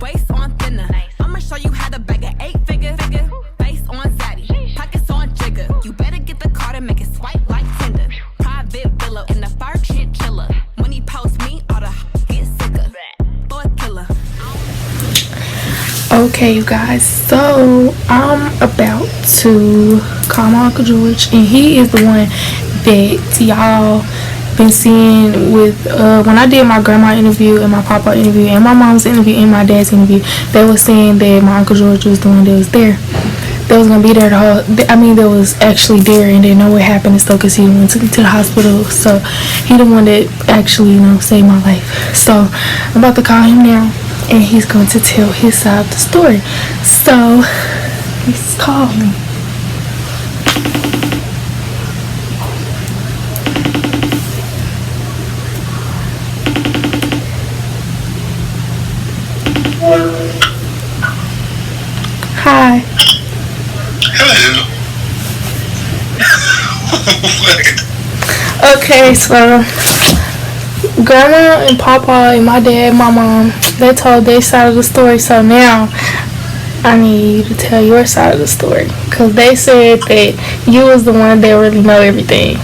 waist on thinner. I'ma show you how to bag an 8-figure. Face on zaddy, pockets on jigger. You better get the card and make it swipe like Tinder. Private villa in the fire chinchilla. When he posts me, all the get sicker. For a killer. Okay, you guys, so I'm about to call my Uncle George, and he is the one that y'all been seeing with when I did my grandma interview and my papa interview and my mom's interview and my dad's interview. They were saying that my Uncle George was the one that was there, that was gonna be there the whole, that was actually there and didn't know what happened and stuff, because he went to the hospital. So he the one that actually, saved my life. So I'm about to call him now, and he's going to tell his side of the story. So let's call him. Hi. Hello. Okay, so Grandma and Papa and my dad, my mom, they told their side of the story. So now I need you to tell your side of the story, because they said that you was the one that really know everything.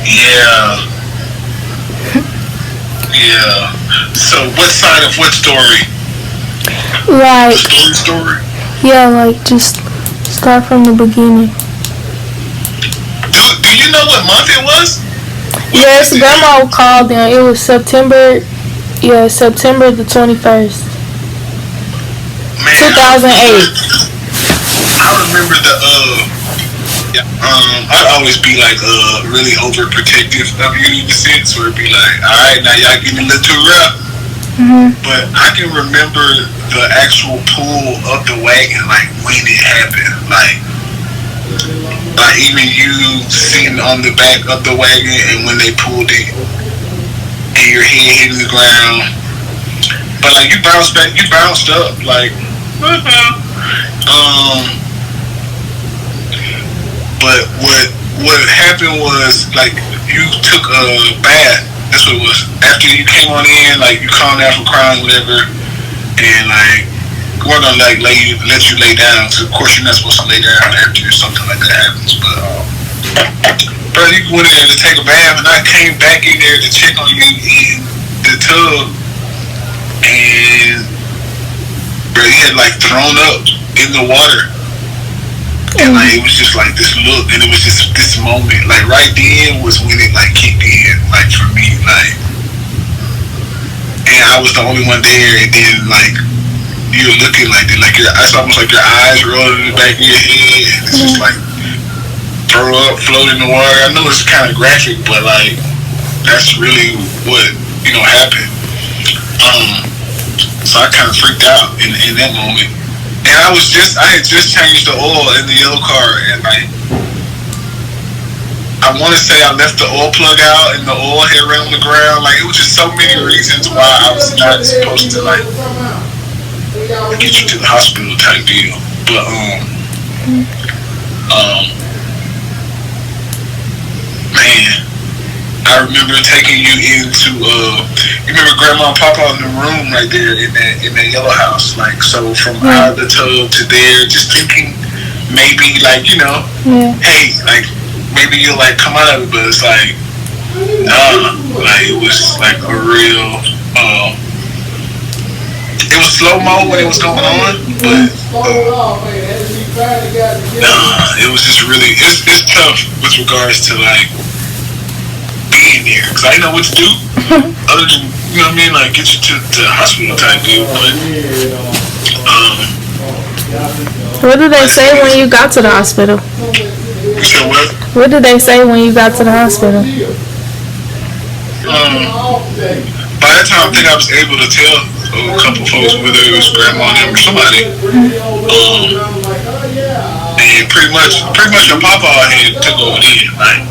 Yeah. Yeah. So what side of what story? Like, Story? yeah, like just start from the beginning. Do you know what month it was? Yes, Grandma called them. It was September the 21st. Man, 2008. I remember I'd always be like really overprotective of you in the sense where it'd be like, alright, now y'all getting a little too rough. Mm-hmm. But I can remember the actual pull of the wagon, like when it happened. Like even you sitting on the back of the wagon, and when they pulled it, and your head hitting the ground. But like you bounced up, like. But what happened was, like, you took a bath. That's what it was. After you came on in, like, you calmed down from crying, whatever, and like we're gonna like let you lay down. So of course you're not supposed to lay down after something like that happens. But you went in there to take a bath, and I came back in there to check on you in the tub, and bro, you had like thrown up in the water. And like it was just like this look, and it was just this moment. Like right then was when it like kicked in. Like for me, like, and I was the only one there. And then like you're looking like that, like it's almost like your eyes rolling in the back of your head, and it's just like throw up, float in the water. I know it's kind of graphic, but like that's really what happened. So I kind of freaked out in that moment. And I had just changed the oil in the yellow car, and like, I want to say I left the oil plug out, and the oil had ran on the ground. Like, it was just so many reasons why I was not supposed to like get you to the hospital type deal. But man, I remember taking you into you remember Grandma and Papa in the room right there in that yellow house, like, so from out of the tub to there, just thinking maybe like hey, like maybe you'll like come out of it, but it's like nah, like it was like a real it was slow-mo when it was going on, but nah, it was just really it's tough with regards to like being there, because I didn't know what to do other than, like get you to the hospital type deal. But what did they say when you got to the hospital? You said what? What did they say when you got to the hospital? By that time I think I was able to tell a couple folks, whether it was Grandma and them or somebody, and pretty much your Papa had took over then, like.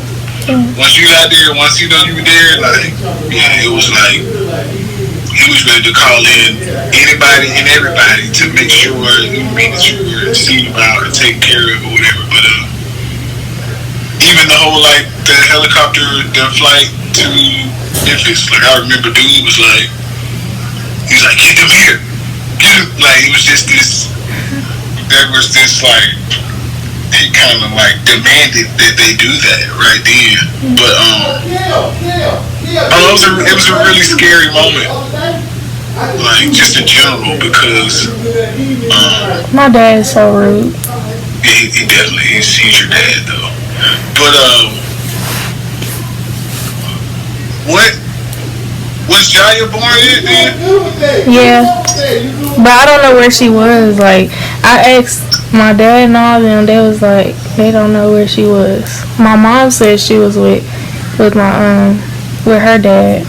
Once you got there, once you know you were there, like, yeah, it was like he was ready to call in anybody and everybody to make sure that you were seen about and taken care of or whatever. But even the whole like the helicopter, the flight to Memphis, like I remember dude was like, He's like, get them here. Get them. Like, it was just this, there was this, like, he kind of, like, demanded that they do that right then. But, it was a really scary moment. Like, just in general, because, my dad is so rude. he definitely is. He's your dad, though. But, what? Was Jaya born yet then? Yeah. But I don't know where she was. Like, I asked my dad and all of them, they was like, they don't know where she was. My mom said she was with my, with her dad.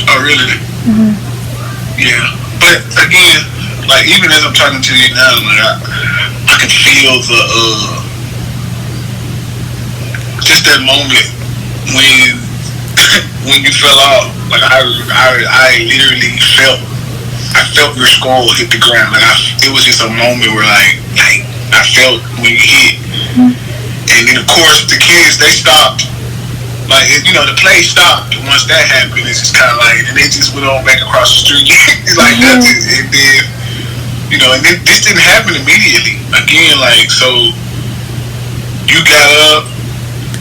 Oh, really? Mm-hmm. Yeah. But, again, like, even as I'm talking to you now, like, I can feel just that moment when you fell off. Like, I literally felt your skull hit the ground. Like, it was just a moment where, like I felt when you hit. And then, of course, the kids, they stopped. Like, the play stopped once that happened. It's just kind of like, and they just went on back across the street. Like, nothing. And then, and then this didn't happen immediately. Again, like, so you got up,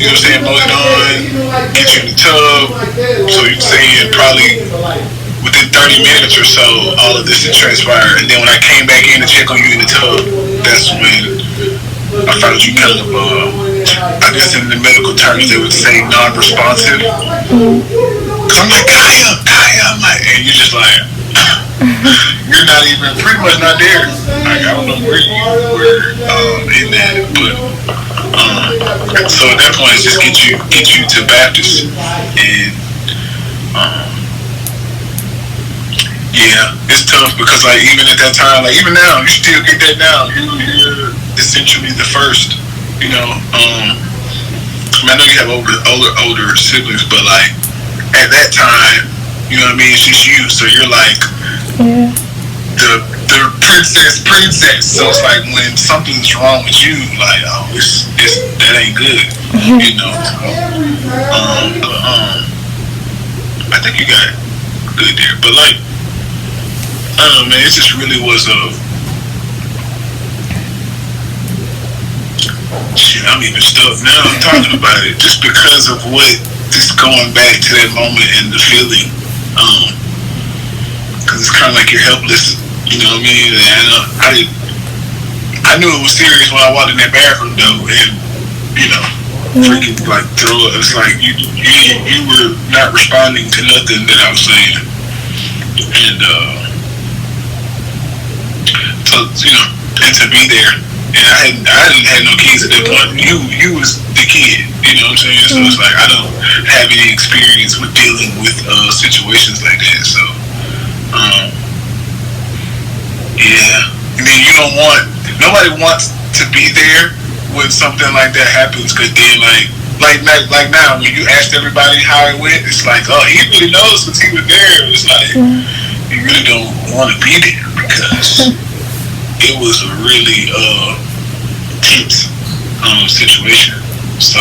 you know what I'm saying, mowed on, get you in the tub. So you're saying probably within 30 minutes or so, all of this had transpired. And then when I came back in to check on you in the tub, that's when I found you kind of, I guess in the medical terms, they would say non-responsive. Cause I'm like, Kaya, I'm like, and you're just like, you're not even, pretty much not there. Like, I don't know where you were in that, but, so at that point, it's just get you to Baptist, and, yeah, it's tough because, like, even at that time, like, even now, you still get that now. You're essentially the first, I know you have older siblings, but, like, at that time, you know what I mean, it's just you, so you're like the princess. So it's like when something's wrong with you, like, oh, it's that ain't good, I think you got it good there, but, like, I don't know, man, it just really was shit, I'm even stuck now talking about it, just because of just going back to that moment and the feeling, because it's kind of like you're helpless, you know what I mean, and I knew it was serious when I walked in that bathroom, though, and, freaking, like, throw it, it's like, you were not responding to nothing that I was saying, and, so, and to be there, and I didn't have no kids at that point. You was the kid, you know what I'm saying? So it's like I don't have any experience with dealing with situations like that. So, yeah. And then nobody wants to be there when something like that happens. Cause then like now when you asked everybody how it went, it's like, oh, he really knows because he was there. It's like you really don't want to be there because it was a really tense situation. So,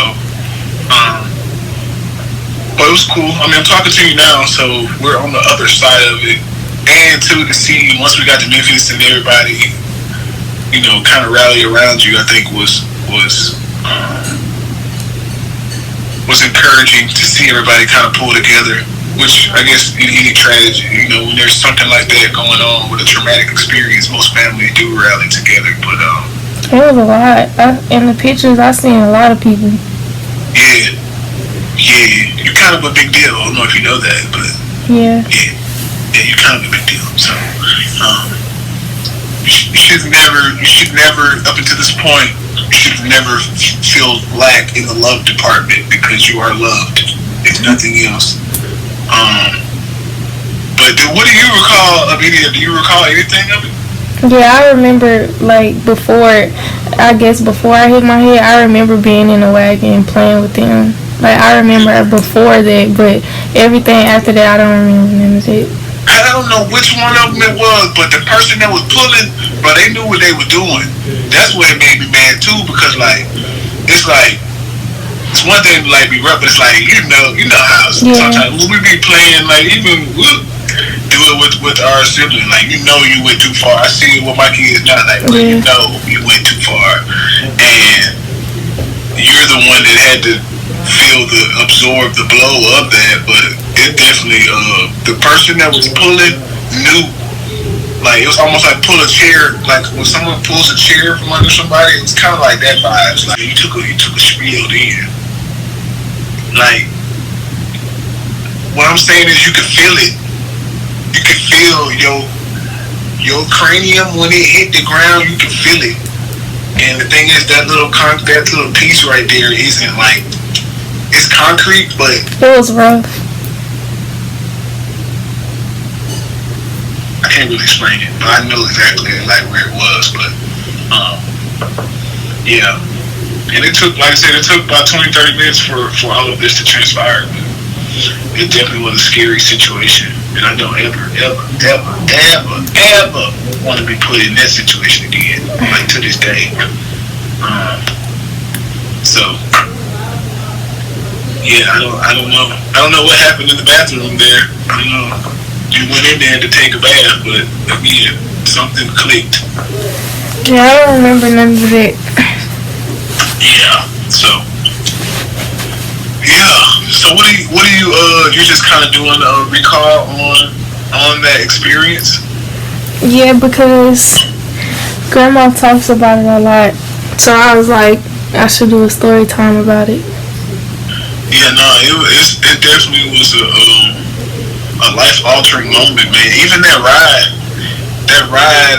but it was cool. I mean, I'm talking to you now, so we're on the other side of it. And to see once we got to Memphis and everybody, kind of rally around you, I think was encouraging to see everybody kind of pull together. Which I guess in any tragedy, when there's something like that going on with a traumatic experience, most families do rally together. But it was a lot. In the pictures, I seen a lot of people. Yeah, you're kind of a big deal. I don't know if you know that, but yeah, you're kind of a big deal. So you should never, up until this point, you should never feel lack in the love department because you are loved, if nothing else. But what do you recall of any? Do you recall anything of it? Yeah, I remember, like, before I hit my head, I remember being in the wagon playing with them. Like, I remember before that, but everything after that, I don't remember none of it. I don't know which one of them it was, but the person that was pulling, bro, they knew what they were doing. That's what it made me mad, too, because, like, it's like, it's one thing to, like, be rough, but it's like, you know how sometimes when we be playing, like, even do it with our sibling. Like, you know you went too far. I see it with my kids now. Like, well, you know you went too far, and you're the one that had to absorb the blow of that. But it definitely, the person that was pulling knew. Like, it was almost like pull a chair. Like when someone pulls a chair from under somebody, it was kind of like that vibes. Like you took a spiel in. Like, what I'm saying is, you could feel it. You could feel your cranium when it hit the ground. You could feel it. And the thing is, that little piece right there isn't like, it's concrete, but it was rough. I can't really explain it, but I know exactly like where it was. But yeah. And it took, like I said, it took about 20-30 minutes for all of this to transpire. It definitely was a scary situation, and I don't ever want to be put in that situation again, like to this day. So yeah, I don't know what happened in the bathroom there. I don't know. You went in there to take a bath, but again, something clicked. Yeah, I don't remember none of it. Yeah. So what do you you're just kind of doing a recall on that experience? Yeah, because Grandma talks about it a lot, so I was like, I should do a story time about it. Yeah, no, it definitely was a life altering moment, man. Even that ride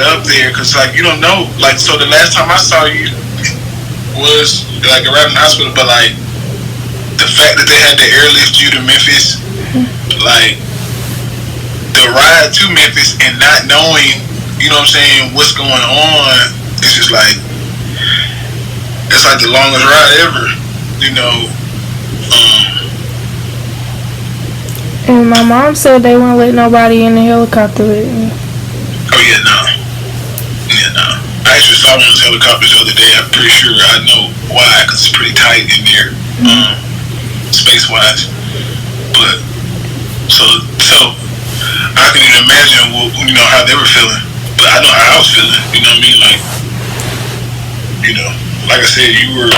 up there, cause like you don't know, like, so the last time I saw you was like around the hospital, but like the fact that they had to airlift you to Memphis, like the ride to Memphis and not knowing, you know what I'm saying, what's going on, it's just like, it's like the longest ride ever, you know. And my mom said they won't let nobody in the helicopter with me. Oh yeah, no. I actually saw one of those helicopters the other day. I'm pretty sure I know why, because it's pretty tight in there, space-wise. But so I can even imagine, you know, how they were feeling. But I know how I was feeling. You know what I mean? Like, you know, like I said, you're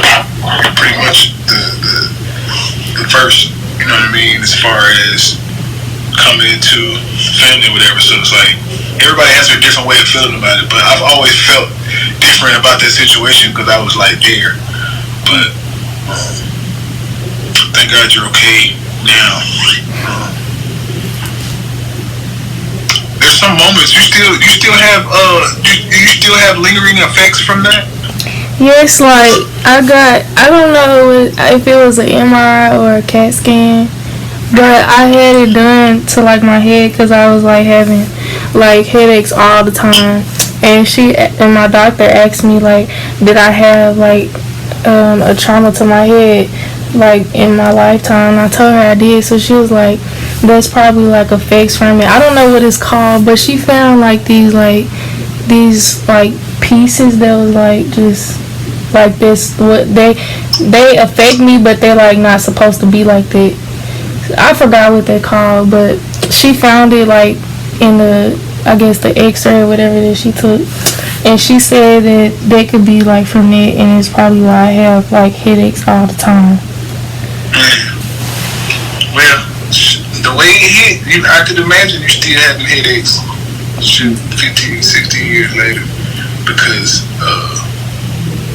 pretty much the first. You know what I mean? As far as coming into family or whatever. So it's like, everybody has a different way of feeling about it, but I've always felt different about that situation because I was like there. But thank God you're okay now. There's some moments you still have lingering effects from that. Yes, like I don't know if it was an MRI or a CAT scan, but I had it done to like my head because I was like having like headaches all the time, and my doctor asked me like, did I have like a trauma to my head like in my lifetime? I told her I did, so she was like, that's probably like effects from it. I don't know what it's called, but she found like these pieces that was like just like this. What they affect me, but they're like not supposed to be like that. I forgot what they're called, but she found it like in the X-ray or whatever that she took, and she said that they could be like from it, and it's probably why I have like headaches all the time. Well, the way it hit, I could imagine you still having headaches 15, 16 years later, because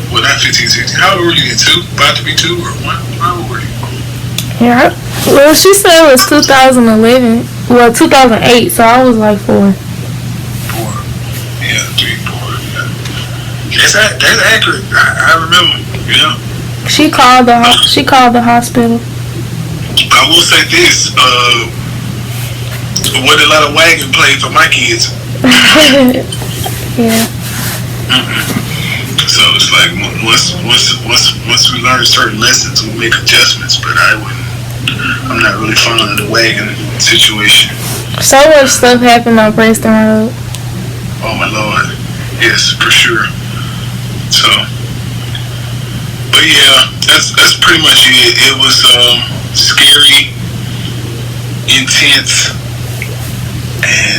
well, not 15, 16. How old were you then? 2? About to be 2 or 1? How old were you? Yeah. Well, she said it was 2011. Well, 2008. So I was like 4. 4. Yeah, 3, 4. Yeah. That's accurate. I remember. You know. She called the hospital. I will say this. Wasn't a lot of wagon play for my kids. Yeah. So it's like once we learn certain lessons, we make adjustments. But I'm not really fond of the wagon situation. So much stuff happened on Preston Road. Oh my Lord, yes, for sure. So, but yeah, that's pretty much it. It was scary, intense, and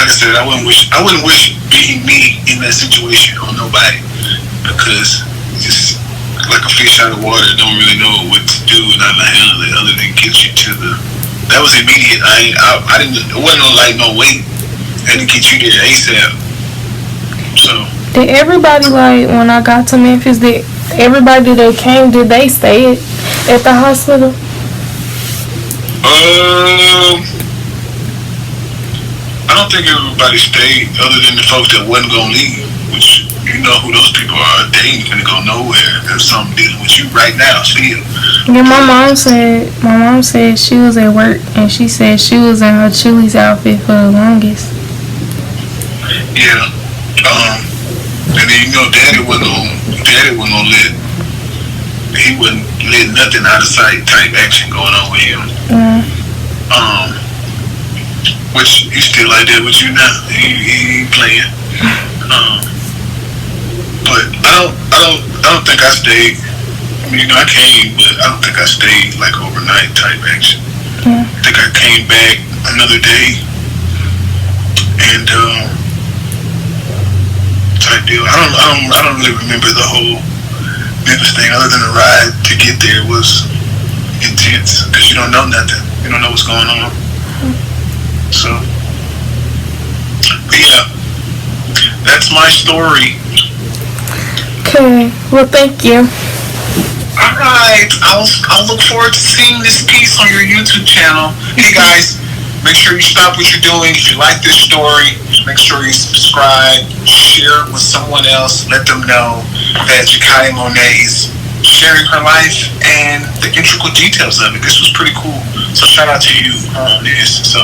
like I said, I wouldn't wish being me in that situation on nobody, because just like a fish out of water, don't really know what to do and how to handle it other than get you to the. That was immediate. I didn't. It wasn't like no wait. I had to get you there ASAP. So. Did everybody, like, when I got to Memphis, did everybody that came, did they stay at the hospital? I don't think everybody stayed, other than the folks that wasn't gonna leave. Which, you know who those people are. They ain't gonna go nowhere. There's something dealing with you right now, still. Yeah, my mom said she was at work and she said she was in her Chili's outfit for the longest. Yeah. And then, you know, Daddy wasn't gonna let, he wouldn't let nothing out of sight type action going on with him. Which he still like that with you now. He ain't playing. But I don't think I stayed. I mean, you know, I came, but I don't think I stayed like overnight type action. I think I came back another day and type deal. I don't really remember the whole Memphis thing, other than the ride to get there was intense because you don't know nothing. You don't know what's going on. So, but yeah, that's my story. Okay, well, thank you. Alright, I'll look forward to seeing this piece on your YouTube channel. Hey guys, make sure you stop what you're doing. If you like this story, make sure you subscribe, share it with someone else, let them know that jakiyah.monaee is sharing her life and the integral details of it. This was pretty cool. So shout out to you on this. So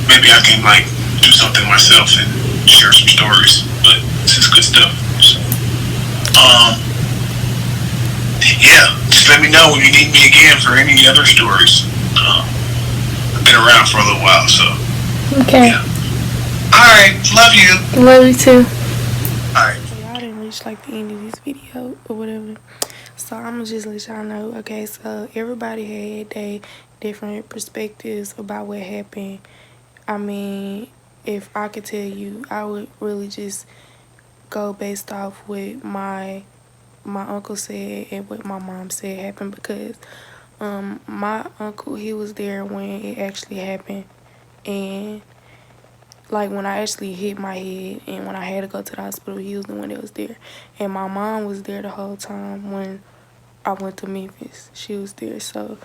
maybe I can like do something myself and share some stories. But this is good stuff. So, yeah, just let me know when you need me again for any other stories. I've been around for a little while, so. Okay. Yeah. Alright, love you. Love you too. Alright. Y'all didn't reach like the end of this video or whatever. So I'm gonna just let y'all know. Okay, so everybody had their different perspectives about what happened. I mean, if I could tell you, I would really just go based off what my uncle said and what my mom said happened, because my uncle, he was there when it actually happened, and like when I actually hit my head and when I had to go to the hospital, he was the one that was there. And my mom was there the whole time when I went to Memphis. She was there. So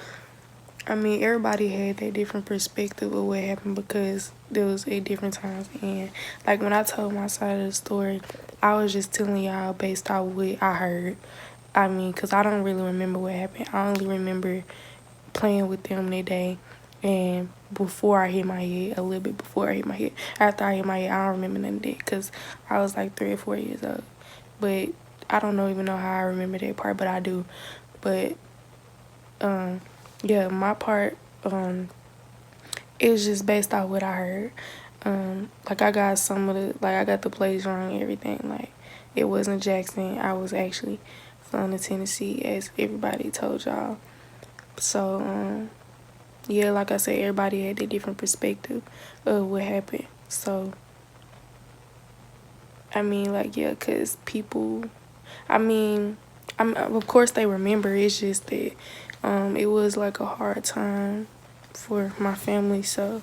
I mean, everybody had that different perspective of what happened because there was at different times. And like when I told my side of the story, I was just telling y'all based off what I heard. I mean, because I don't really remember what happened. I only remember playing with them that day and before I hit my head, a little bit before I hit my head. After I hit my head, I don't remember none of that because I was like 3 or 4 years old. But I don't even know how I remember that part, but I do. But yeah, my part, it was just based off what I heard. Like I got I got the place wrong and everything. Like it wasn't Jackson. I was actually from Tennessee, as everybody told y'all. So, yeah, like I said, everybody had a different perspective of what happened. So, I mean, like, yeah, because people, of course they remember. It's just that it was like a hard time for my family. So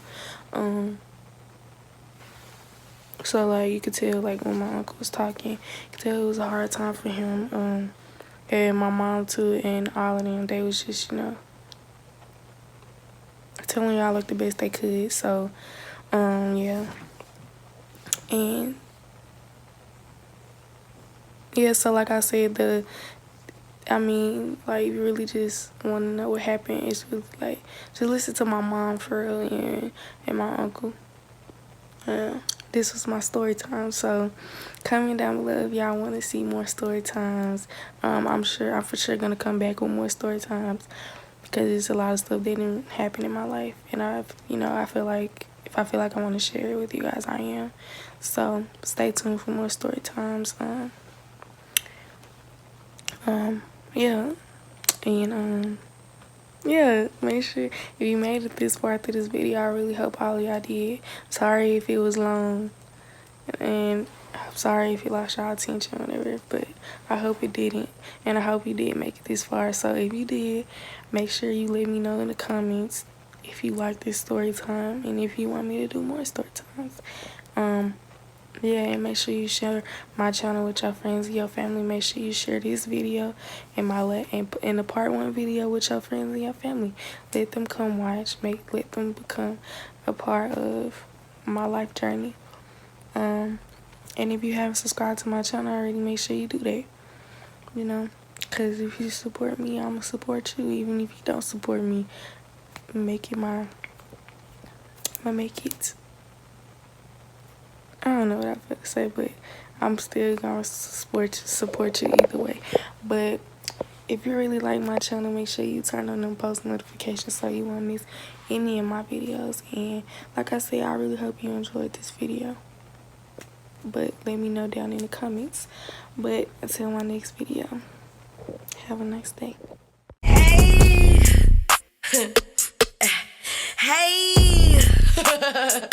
like you could tell, like when my uncle was talking, you could tell it was a hard time for him. And my mom too, and all of them, they was just, telling y'all like the best they could. So yeah. And yeah, so like I said, like if you really just want to know what happened, it's really like just listen to my mom for real and my uncle. This was my story time. So comment down below if y'all want to see more story times. I'm for sure gonna come back with more story times because there's a lot of stuff that didn't happen in my life, and I feel like if I feel like I want to share it with you guys, I am. So stay tuned for more story times. Yeah, and yeah, make sure if you made it this far through this video, I really hope all of y'all did. Sorry if it was long, and I'm sorry if you lost your attention or whatever, but I hope it didn't, and I hope you did make it this far. So if you did, make sure you let me know in the comments if you like this story time and if you want me to do more story times. Yeah, and make sure you share my channel with your friends and your family. Make sure you share this video and and the part 1 video with your friends and your family. Let them come watch. Let them become a part of my life journey. And if you haven't subscribed to my channel already, make sure you do that. You know, because if you support me, I'm gonna support you. Even if you don't support me, I'm gonna make it. I don't know what I'm going to say, but I'm still going to support you either way. But if you really like my channel, make sure you turn on them post notifications so you won't miss any of my videos. And like I said, I really hope you enjoyed this video. But let me know down in the comments. But until my next video, have a nice day. Hey. Hey.